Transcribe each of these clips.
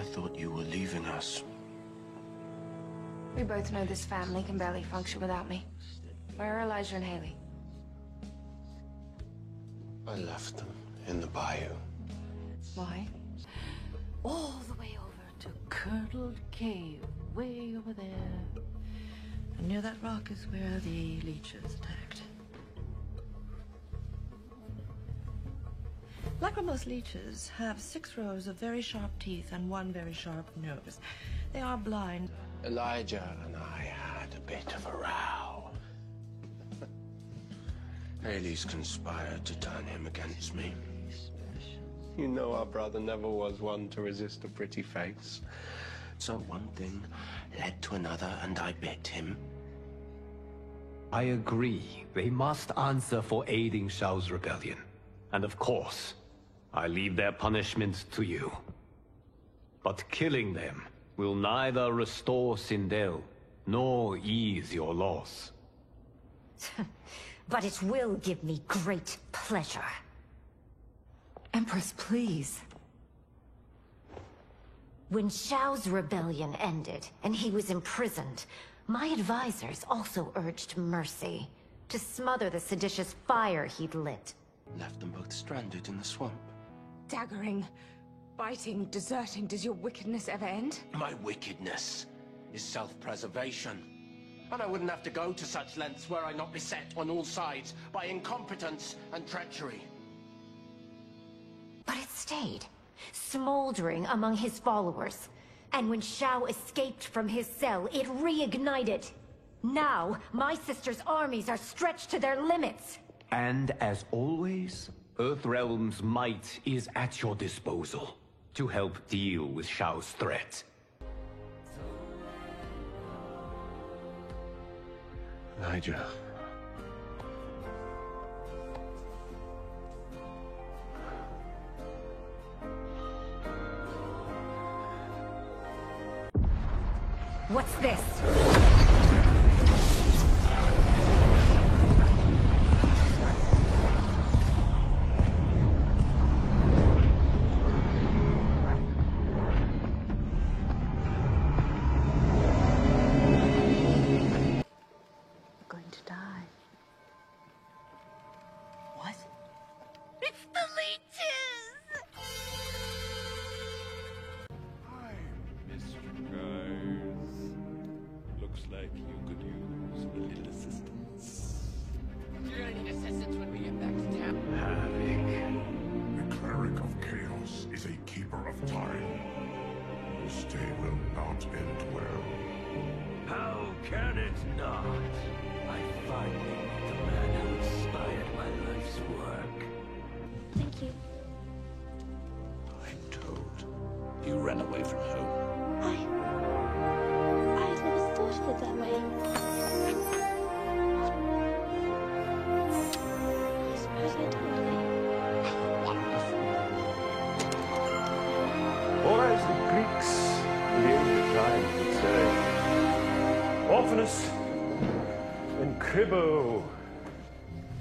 thought you were leaving us. We both know this family can barely function without me. Where are Elijah and Haley? I left them in the bayou. Why? All the way over to Curdled Cave, way over there. And near that rock is where the leeches attacked. Lachrymose leeches have 6 rows of very sharp teeth and 1 very sharp nose. They are blind. Elijah and I had a bit of a row. Haley's conspired to turn him against me. You know our brother never was one to resist a pretty face. So one thing led to another, and I bit him. I agree. They must answer for aiding Shao's rebellion. And of course, I leave their punishment to you. But killing them will neither restore Sindel, nor ease your loss. But it will give me great pleasure. Empress, please. When Shao's rebellion ended, and he was imprisoned, my advisors also urged mercy, to smother the seditious fire he'd lit. Left them both stranded in the swamp. Daggering, biting, deserting. Does your wickedness ever end? My wickedness is self-preservation. And I wouldn't have to go to such lengths were I not beset on all sides by incompetence and treachery. But it stayed, smoldering among his followers. And when Shao escaped from his cell, it reignited. Now, my sister's armies are stretched to their limits. And as always, Earthrealm's might is at your disposal to help deal with Shao's threat. Elijah. What's this?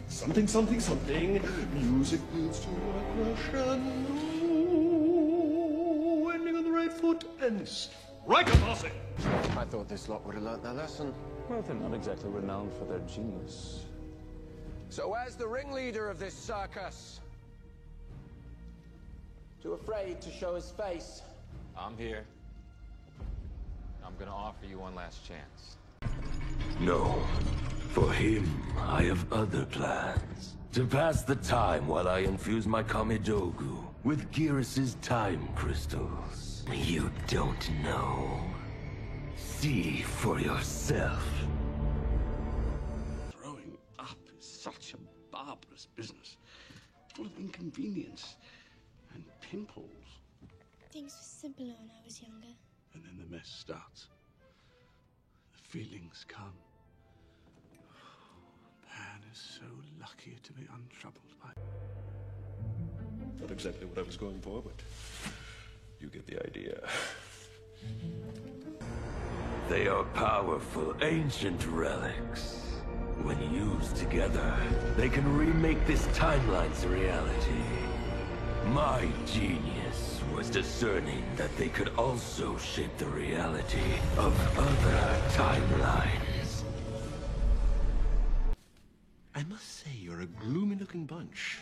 Something, something, something. Music builds to a crescendo. Ending on the right foot and strike a passing. I thought this lot would have learnt their lesson. Well, they're not exactly renowned for their genius. So where's the ringleader of this circus? Too afraid to show his face? I'm here. I'm gonna offer you one last chance. No. For him, I have other plans. To pass the time while I infuse my Kamidogu with Gearus' time crystals. You don't know. See for yourself. Growing up is such a barbarous business. Full of inconvenience and pimples. Things were simpler when I was younger. And then the mess starts. The feelings come. Man is so lucky to be untroubled by... Not exactly what I was going for, but you get the idea. They are powerful, ancient relics. When used together, they can remake this timeline's reality. My genius was discerning that they could also shape the reality of other timelines. I must say, you're a gloomy-looking bunch.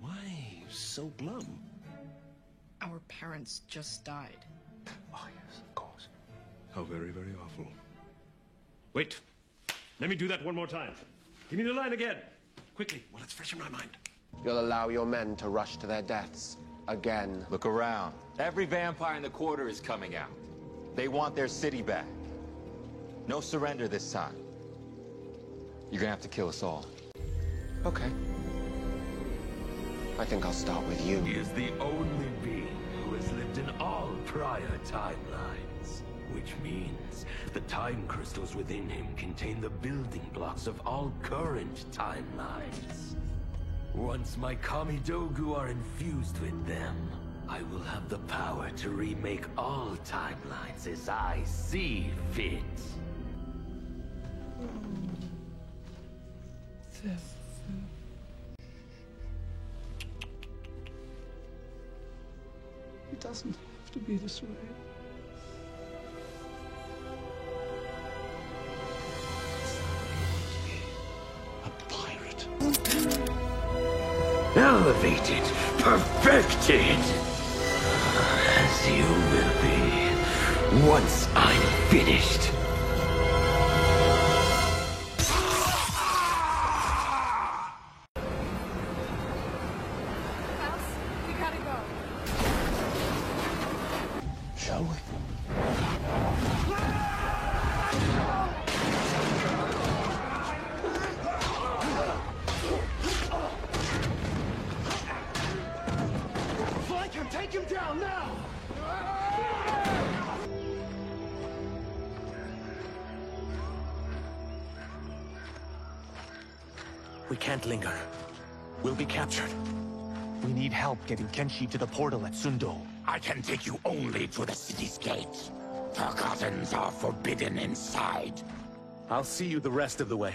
Why so glum? Our parents just died. Oh, yes, of course. How very, very awful. Wait. Let me do that one more time. Give me the line again. Quickly, while it's fresh in my mind. You'll allow your men to rush to their deaths again. Look around. Every vampire in the quarter is coming out. They want their city back. No surrender this time. You're gonna have to kill us all. Okay. I think I'll start with you. He is the only being who has lived in all prior timelines. Which means the time crystals within him contain the building blocks of all current timelines. Once my Kamidogu are infused with them, I will have the power to remake all timelines as I see fit. It doesn't have to be this way. A pirate. Elevated, perfected, as you will be, once I'm finished. We gotta go. Shall we? Flank him! Take him down now! We can't linger. We'll be captured. We need help getting Kenshi to the portal at Sundo. I can take you only to the city's gate. Forgottens are forbidden inside. I'll see you the rest of the way.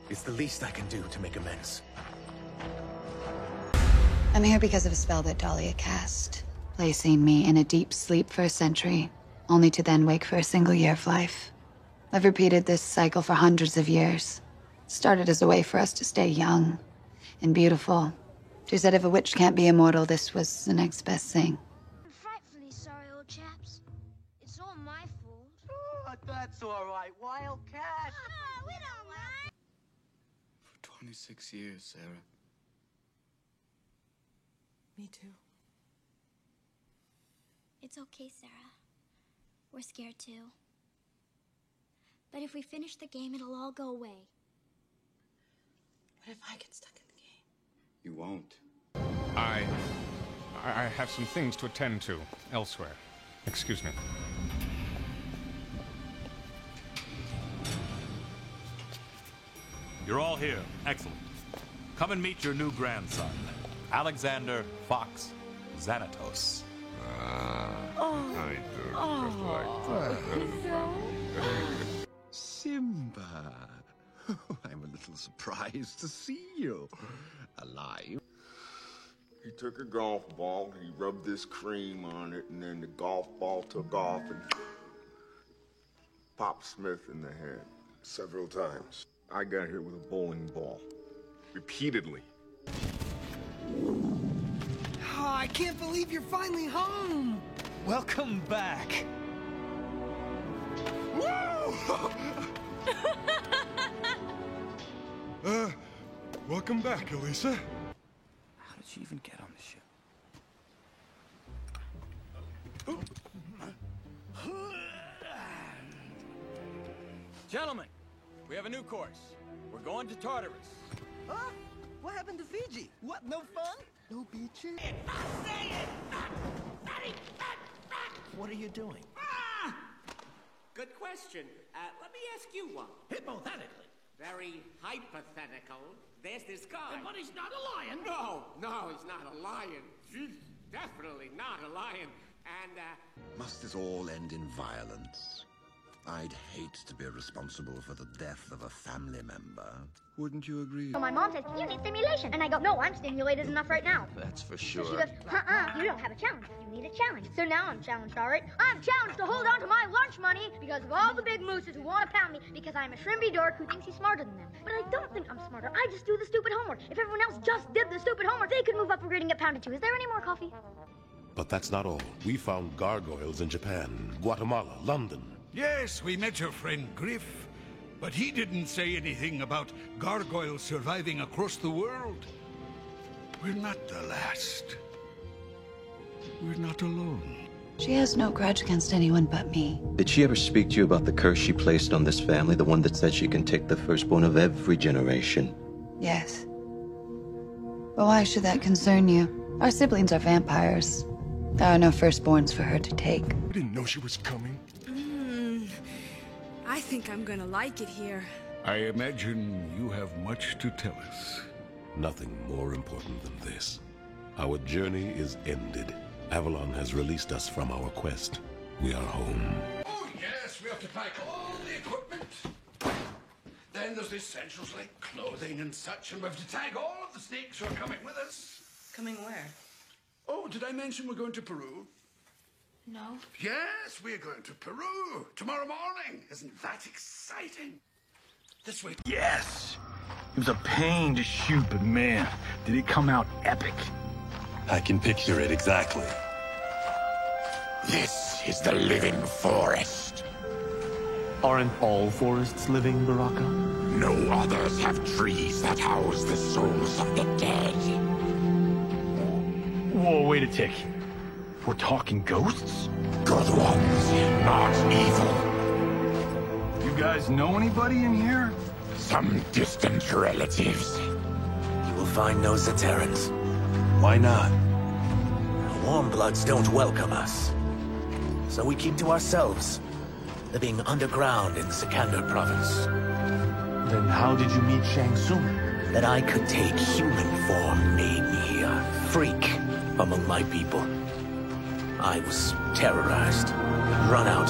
It's the least I can do to make amends. I'm here because of a spell that Dahlia cast, placing me in a deep sleep for a century, only to then wake for a single year of life. I've repeated this cycle for hundreds of years. It started as a way for us to stay young and beautiful. She said if a witch can't be immortal, this was the next best thing. I'm frightfully sorry, old chaps. It's all my fault. Oh, that's all right, Wildcat. Oh, we don't mind. For 26 years, Sarah. Me too. It's okay, Sarah. We're scared too. But if we finish the game, it'll all go away. What if I get stuck in the game? You won't. I have some things to attend to elsewhere. Excuse me. You're all here. Excellent. Come and meet your new grandson, Alexander Fox Xanatos. I don't Simba. I'm a little surprised to see you alive. He took a golf ball, he rubbed this cream on it, and then the golf ball took off and popped Smith in the head several times. I got hit with a bowling ball repeatedly. Oh, I can't believe you're finally home. Welcome back. Welcome back, Elisa. How did she even get on the ship? Gentlemen, we have a new course. We're going to Tartarus. Huh? What happened to Fiji? What, no fun? No beaches? What are you doing? Good question. Let me ask you one. Hypothetically. Very hypothetical. There's this guy. But he's not a lion. No, he's not a lion. He's definitely not a lion. And, Must this all end in violence? I'd hate to be responsible for the death of a family member. Wouldn't you agree? So my mom says, you need stimulation. And I go, no, I'm stimulated enough right now. That's for So sure. she goes, you don't have a challenge. You need a challenge. So now I'm challenged, all right? I'm challenged to hold on to my lunch money because of all the big mooses who want to pound me because I'm a shrimpy dork who thinks he's smarter than them. But I don't think I'm smarter. I just do the stupid homework. If everyone else just did the stupid homework, they could move up a grade and get pounded too. Is there any more coffee? But that's not all. We found gargoyles in Japan, Guatemala, London. Yes, we met your friend Griff. But he didn't say anything about gargoyles surviving across the world. We're not the last. We're not alone. She has no grudge against anyone but me. Did she ever speak to you about the curse she placed on this family? The one that said she can take the firstborn of every generation? Yes. But why should that concern you? Our siblings are vampires. There are no firstborns for her to take. I didn't know she was coming. I think I'm gonna like it here. I imagine you have much to tell us. Nothing more important than this. Our journey is ended. Avalon has released us from our quest. We are home. Oh, yes, we have to pack all the equipment. Then there's the essentials like clothing and such, and we have to tag all of the snakes who are coming with us. Coming where? Oh, did I mention we're going to Peru? No. Yes, we're going to Peru tomorrow morning. Isn't that exciting? This way. Yes! It was a pain to shoot, but man, did it come out epic. I can picture it exactly. This is the living forest. Aren't all forests living, Baraka? No others have trees that house the souls of the dead. Whoa, wait a tick. We're talking ghosts? Good ones, not evil. You guys know anybody in here? Some distant relatives. You will find no Zaterrans. Why not? The Warmbloods don't welcome us. So we keep to ourselves, living underground in Sikander province. Then how did you meet Shang Tsung? That I could take human form made me a freak among my people. I was terrorized, run out,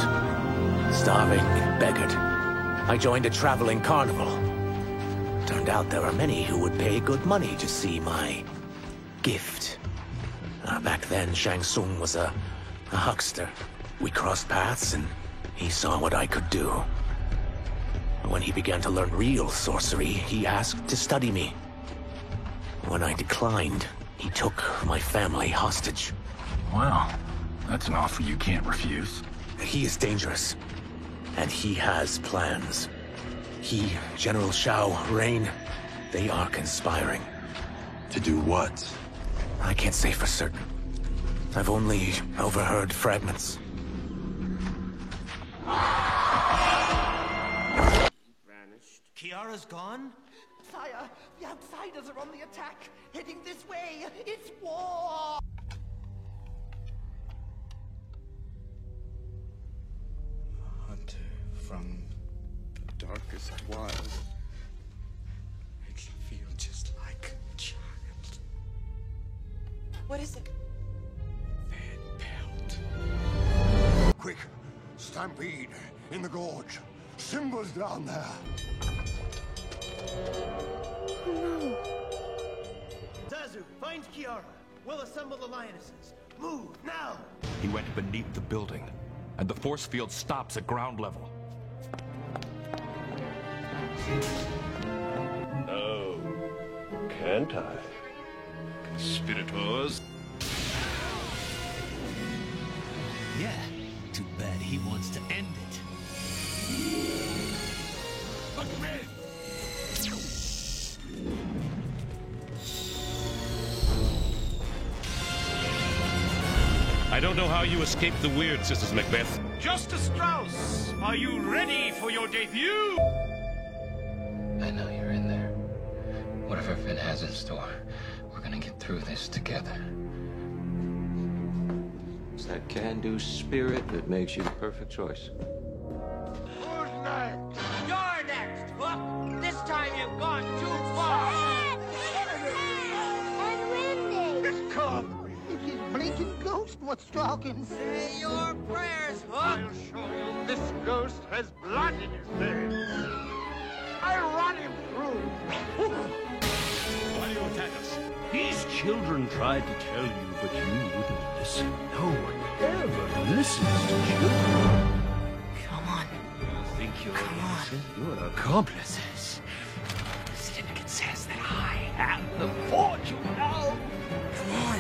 starving and beggared. I joined a traveling carnival. Turned out there are many who would pay good money to see my gift. Back then, Shang Tsung was a huckster. We crossed paths and he saw what I could do. When he began to learn real sorcery, he asked to study me. When I declined, he took my family hostage. Wow. That's an offer you can't refuse. He is dangerous, and he has plans. He, General Shao, Rain, they are conspiring. To do what? I can't say for certain. I've only overheard fragments. Vanished. Kiara's gone? Sire, the outsiders are on the attack, heading this way. It's war! Hunter from the darkest wild. Makes you feel just like a child. What is it? Van Pelt. Quick! Stampede! In the gorge! Simba's down there! No. Zazu, find Kiara. We'll assemble the lionesses. Move, now! He went beneath the building, and the force field stops at ground level. Oh, can't I? Conspirators. Yeah, too bad he wants to end it. Look at me! I don't know how you escaped the weird, Sisters Macbeth. Justice Strauss, are you ready for your debut? I know you're in there. Whatever Finn has in store, we're gonna get through this together. It's that can-do spirit that makes you the perfect choice. Who's next? You're next, Hook! This time you've gone too far! It's come! It is blinking ghost what's talking. Say your prayers, Hook! I'll show you this ghost has blood in his veins. I'll run him through. Why do you attack us? These children tried to tell you, but you wouldn't listen. No one ever listens to children. Come on. You think you're innocent? You're an Accomplices. The syndicate says that I have the fortune now. Come on.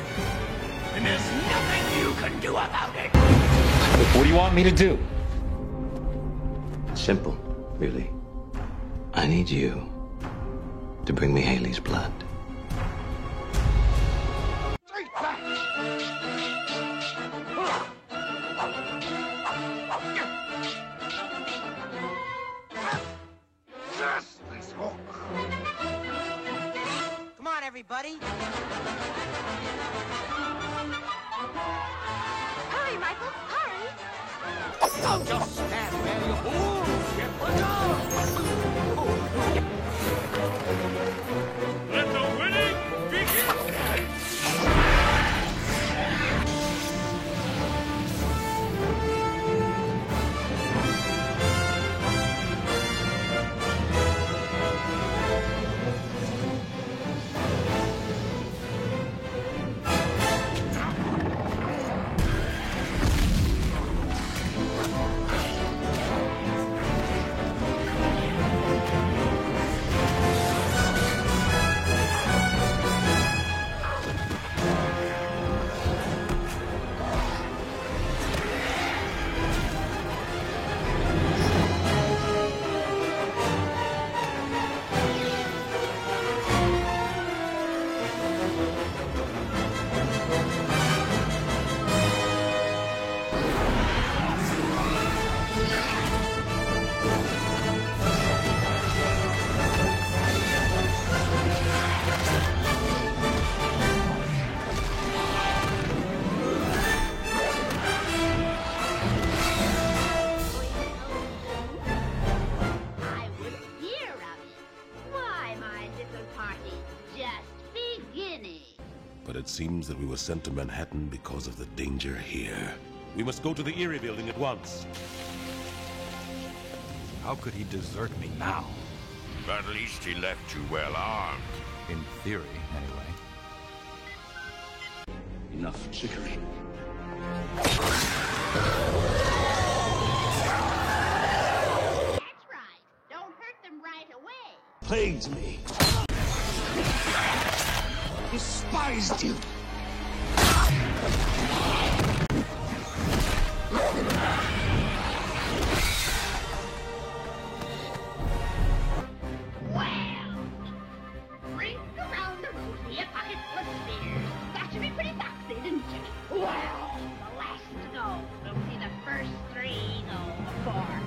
And there's nothing you can do about it. What do you want me to do? Simple, really. I need you to bring me Haley's blood. Take that! Yes, this Hook. Come on, everybody. Hurry, Michael, hurry! Don't just stand there, you fools! Get put down! Let the winning begin! But it seems that we were sent to Manhattan because of the danger here. We must go to the Erie building at once. How could he desert me now? At least he left you well armed. In theory, anyway. Enough chicory. That's right. Don't hurt them right away. Plagues me. Despised you. Well, drink around the rosy, a pocket full of spears. Thought you'd be pretty foxy, didn't you? Well, the last to go. Don't see the first three go before her.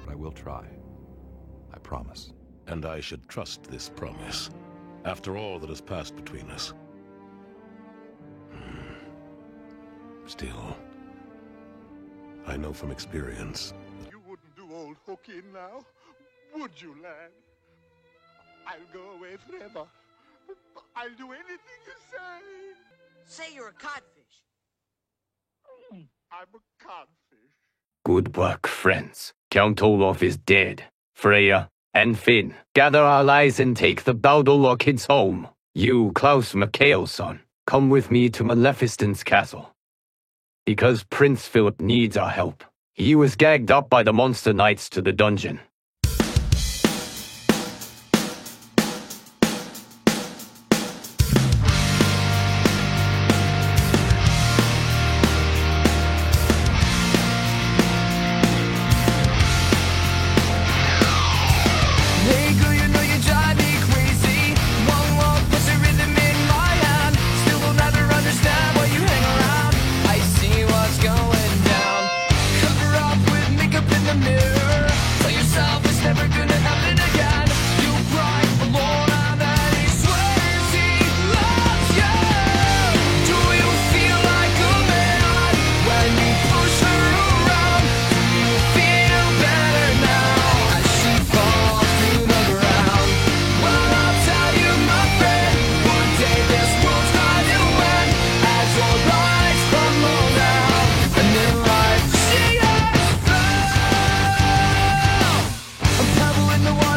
I will try. I promise. And I should trust this promise. After all that has passed between us. Still, I know from experience. You wouldn't do old Hook in now, would you, lad? I'll go away forever. I'll do anything you say. Say you're a codfish. I'm a codfish. Good work, friends. Count Olaf is dead. Freya and Finn, gather our allies and take the Baldur kids home. You, Klaus Mikaelsson, come with me to Maleficent's castle. Because Prince Philip needs our help. He was gagged up by the monster knights to the dungeon. never gonna happen again. You cry alone and then he swears he loves you. Do you feel like a man when you push her around? Do you feel better now as she falls to the ground? Well, I'll tell you, my friend, one day this world's gonna end as your lights crumble down and then life she has found. A pebble in the water.